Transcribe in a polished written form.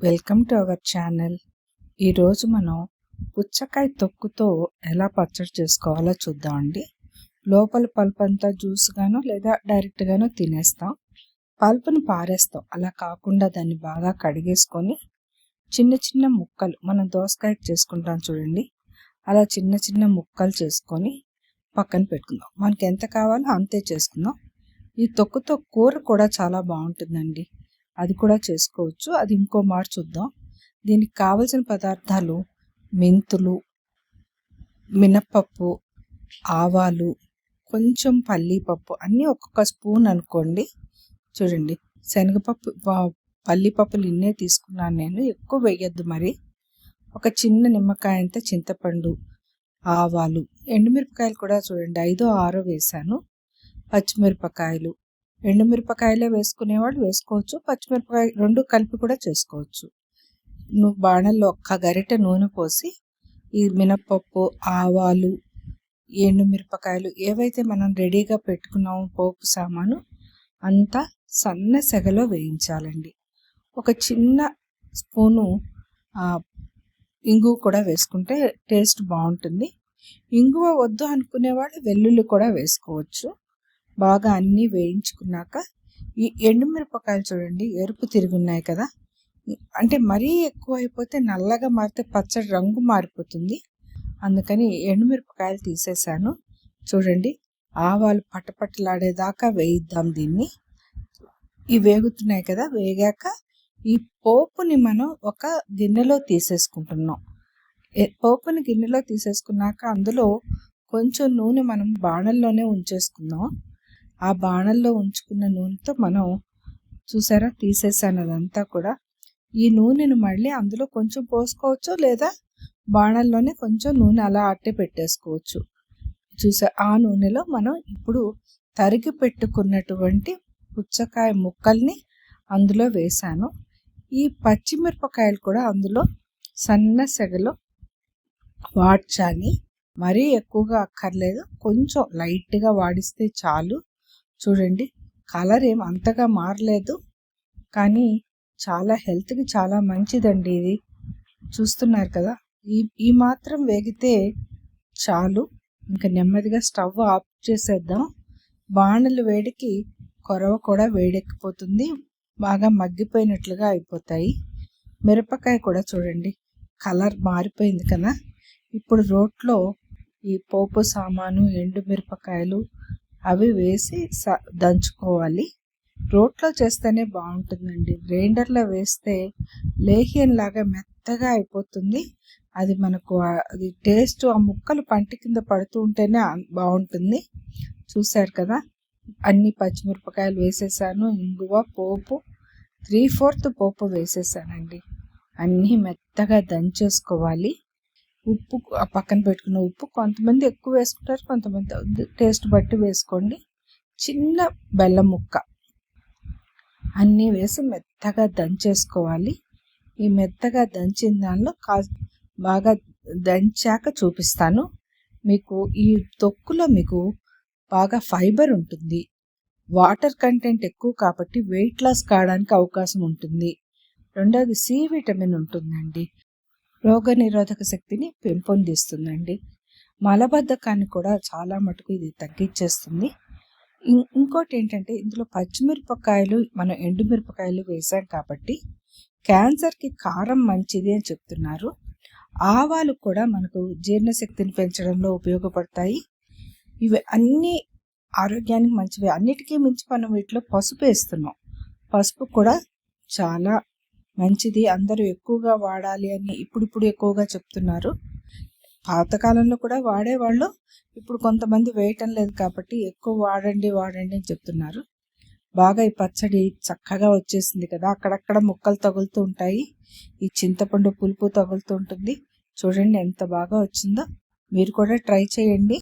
Welcome to our channel. ఈరోజు మనం పుచ్చకాయ తొక్కుతో ఎలా పచ్చడి చేసుకోవాలో చూద్దామండి. లోపల పల్ప్ అంతా జ్యూస్గానో లేదా డైరెక్ట్గానో తినేస్తాం. పల్పును పారేస్తాం. అలా కాకుండా దాన్ని బాగా కడిగేసుకొని చిన్న చిన్న ముక్కలు, మనం దోసకాయకి చేసుకుంటాం చూడండి, అలా చిన్న చిన్న ముక్కలు చేసుకొని పక్కన పెట్టుకుందాం. మనకి ఎంత కావాలో అంతే చేసుకుందాం. ఈ తొక్కుతో కూర కూడా చాలా బాగుంటుందండి, అది కూడా చేసుకోవచ్చు. అది ఇంకో మాట చూద్దాం. దీనికి కావలసిన పదార్థాలు మెంతులు, మినప్పప్పు, ఆవాలు, కొంచెం పల్లీపప్పు, అన్నీ ఒక్కొక్క స్పూన్ అనుకోండి. చూడండి, శనగపప్పు పల్లీపప్పులు ఇన్నే తీసుకున్నాను నేను, ఎక్కువ వేయద్దు మరి. ఒక చిన్న నిమ్మకాయ అంత చింతపండు, ఆవాలు, ఎండుమిరపకాయలు కూడా చూడండి 5-6 వేసాను. పచ్చిమిరపకాయలు, ఎండుమిరపకాయలే వేసుకునేవాళ్ళు వేసుకోవచ్చు, పచ్చిమిరపకాయ 2 కలిపి కూడా చేసుకోవచ్చు. బాణల్లో ఒక్క గరిటె నూనె పోసి ఈ మినప్పప్పు, ఆవాలు, ఎండుమిరపకాయలు ఏవైతే మనం రెడీగా పెట్టుకున్నామో పోపు సామాను అంతా సన్న సెగలో వేయించాలండి. ఒక చిన్న స్పూను ఇంగువ కూడా వేసుకుంటే టేస్ట్ బాగుంటుంది. ఇంగువ వద్దు అనుకునేవాళ్ళు వెల్లుల్లి కూడా వేసుకోవచ్చు. బాగా అన్నీ వేయించుకున్నాక ఈ ఎండుమిరపకాయలు చూడండి ఎరుపు తిరుగున్నాయి కదా, అంటే మరీ ఎక్కువ అయిపోతే నల్లగా మారితే పచ్చడి రంగు మారిపోతుంది. అందుకని ఎండుమిరపకాయలు తీసేసాను. చూడండి, ఆవాలు పటపటలాడేదాకా వేయిద్దాం దీన్ని. ఇవి వేగుతున్నాయి కదా, వేగాక ఈ పోపుని మనం ఒక గిన్నెలో తీసేసుకుంటున్నాం. పోపుని గిన్నెలో తీసేసుకున్నాక అందులో కొంచెం నూనె మనం బాణల్లోనే ఉంచేసుకుందాం. ఆ బాణల్లో ఉంచుకున్న నూనెతో మనం చూసారా తీసేసాను అదంతా కూడా. ఈ నూనెను మళ్ళీ అందులో కొంచెం పోసుకోవచ్చు, లేదా బాణల్లోనే కొంచెం నూనె అలా అట్టే పెట్టేసుకోవచ్చు. ఆ నూనెలో మనం ఇప్పుడు తరిగి పెట్టుకున్నటువంటి పుచ్చకాయ ముక్కల్ని అందులో వేసాను. ఈ పచ్చిమిరపకాయలు కూడా అందులో సన్న సెగలో వాడ్చాలి. మరీ ఎక్కువగా అక్కర్లేదు, కొంచెం లైట్గా వాడిస్తే చాలు. చూడండి, కలర్ ఏం అంతగా మారలేదు, కానీ చాలా హెల్త్కి చాలా మంచిదండి ఇది. చూస్తున్నారు కదా, ఈ మాత్రం వేగితే చాలు. ఇంకా నెమ్మదిగా స్టవ్ ఆఫ్ చేసేద్దాం. బాణలు వేడికి కొరవ కూడా వేడెక్కిపోతుంది, బాగా మగ్గిపోయినట్లుగా అయిపోతాయి. మిరపకాయ కూడా చూడండి కలర్ మారిపోయింది కదా. ఇప్పుడు రోట్లో ఈ పోపు సామాను, ఎండు మిరపకాయలు అవి వేసి దంచుకోవాలి. రోట్లో చేస్తేనే బాగుంటుందండి, గ్రైండర్లో వేస్తే లేహ్యం లాగా మెత్తగా అయిపోతుంది. అది మనకు అది టేస్ట్ ఆ ముక్కలు పంటి కింద పడుతూ ఉంటేనే బాగుంటుంది. చూశారు కదా, అన్ని పచ్చిమిరపకాయలు వేసేసాను, ఇంగువ, పోపు 3/4 పోపు వేసేసానండి. అన్నీ మెత్తగా దంచేసుకోవాలి. ఉప్పు పక్కన పెట్టుకున్న ఉప్పు కొంతమంది ఎక్కువ వేసుకుంటారు, కొంతమంది టేస్ట్ బట్టి వేసుకోండి. చిన్న బెల్లం ముక్క అన్నీ వేసి మెత్తగా దంచేసుకోవాలి. ఈ మెత్తగా దంచిన దానిలో బాగా దంచాక చూపిస్తాను మీకు. ఈ తొక్కులో మీకు బాగా ఫైబర్ ఉంటుంది, వాటర్ కంటెంట్ ఎక్కువ కాబట్టి వెయిట్ లాస్ కావడానికి అవకాశం ఉంటుంది. రెండవది సి విటమిన్ ఉంటుందండి, రోగనిరోధక శక్తిని పెంపొందిస్తుందండి. మలబద్ధకాన్ని కూడా చాలా మటుకు ఇది తగ్గించేస్తుంది. ఇంకోటి ఏంటంటే ఇందులో పచ్చిమిరపకాయలు, మనం ఎండుమిరపకాయలు వేసాం కాబట్టి క్యాన్సర్కి కారం మంచిది అని చెప్తున్నారు. ఆవాలు కూడా మనకు జీర్ణశక్తిని పెంచడంలో ఉపయోగపడతాయి. ఇవి అన్నీ ఆరోగ్యానికి మంచివి. అన్నిటికీ మించి మనం వీటిలో పసుపు వేస్తున్నాం. పసుపు కూడా చాలా మంచిది, అందరూ ఎక్కువగా వాడాలి అని ఇప్పుడు ఎక్కువగా చెప్తున్నారు. పాతకాలంలో కూడా వాడేవాళ్ళు, ఇప్పుడు కొంతమంది వేయటం లేదు కాబట్టి ఎక్కువ వాడండి అని చెప్తున్నారు. బాగా ఈ పచ్చడి చక్కగా వచ్చేసింది కదా, అక్కడక్కడ ముక్కలు తగులుతూ ఉంటాయి, ఈ చింతపండు పులుపు తగులుతూ ఉంటుంది. చూడండి ఎంత బాగా వచ్చిందో, మీరు కూడా ట్రై చేయండి.